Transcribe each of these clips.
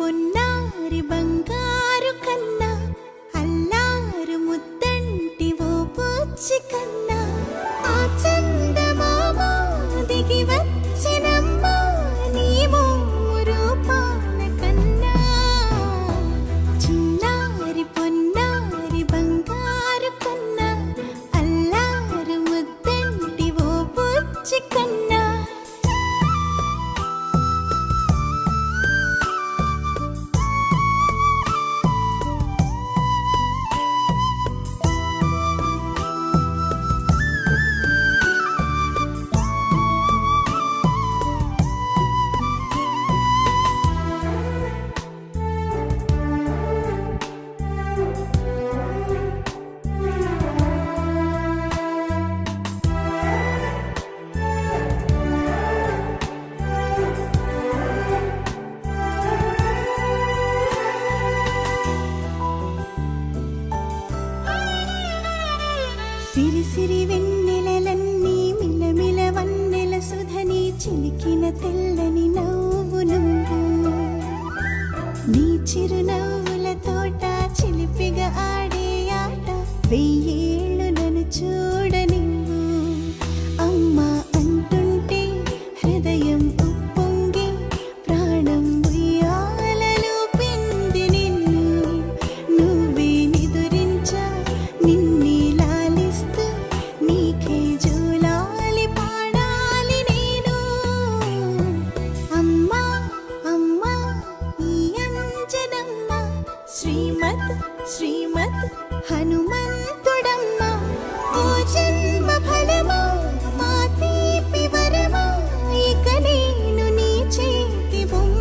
పొన్నారి బంగారు కన్నా అల్లారు ముద్దంటి ఓ పూచి కన్నా ఆ చందమామ దిగి వచ్చినమ్మా నీ రూపాన కన్నా చిన్నారి పొన్నారి బంగారు కన్నా అల్లారు ముద్దంటి ఓ పూచి కన్నా సిరి సిరి వెన్నెలలన్నీ మిలమిల వన్నెల సుధని చిలికిన తెల్లని నవ్వు నువ్వు నీ చిరునవ్వుల తోట చిలిపిగా ఆడే ఆట వెయ్యేళ్ళు నన్ను చూడనివ్వు అమ్మా అంటుంటే హృదయం ఉప్పొంగి ప్రాణం ఉయ్యాలలో పిండి నిన్ను నువ్వే నిదురించా నిన్నే నీకే జూలాలి పాడాలి నేను అమ్మా అమ్మా ఈ అంజనమ్మ శ్రీమద్ శ్రీమద్ హనుమంతుడమ్మ ఓ జన్మ ఫలమా మా తీపి వరమా ఇక నేను నీ చేతి బొమ్మ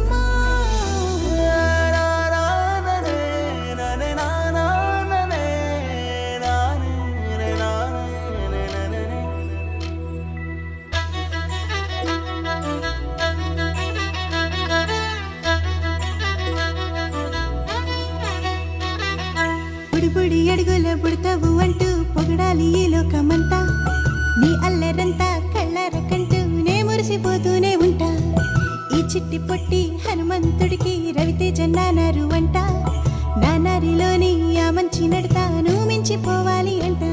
బుడి అడుగుల బుడతావు అంటూ పొగడాలి ఈ లోకమంతా నీ అల్లరంతా కళ్ళరకంటూ నే మురిసిపోతూనే ఉంటా ఈ చిట్టి పొట్టి హనుమంతుడికి రవితేజ నానారు అంట నానారిలోని ఆ మంచి నడతా నువ్వు మించిపోవాలి అంట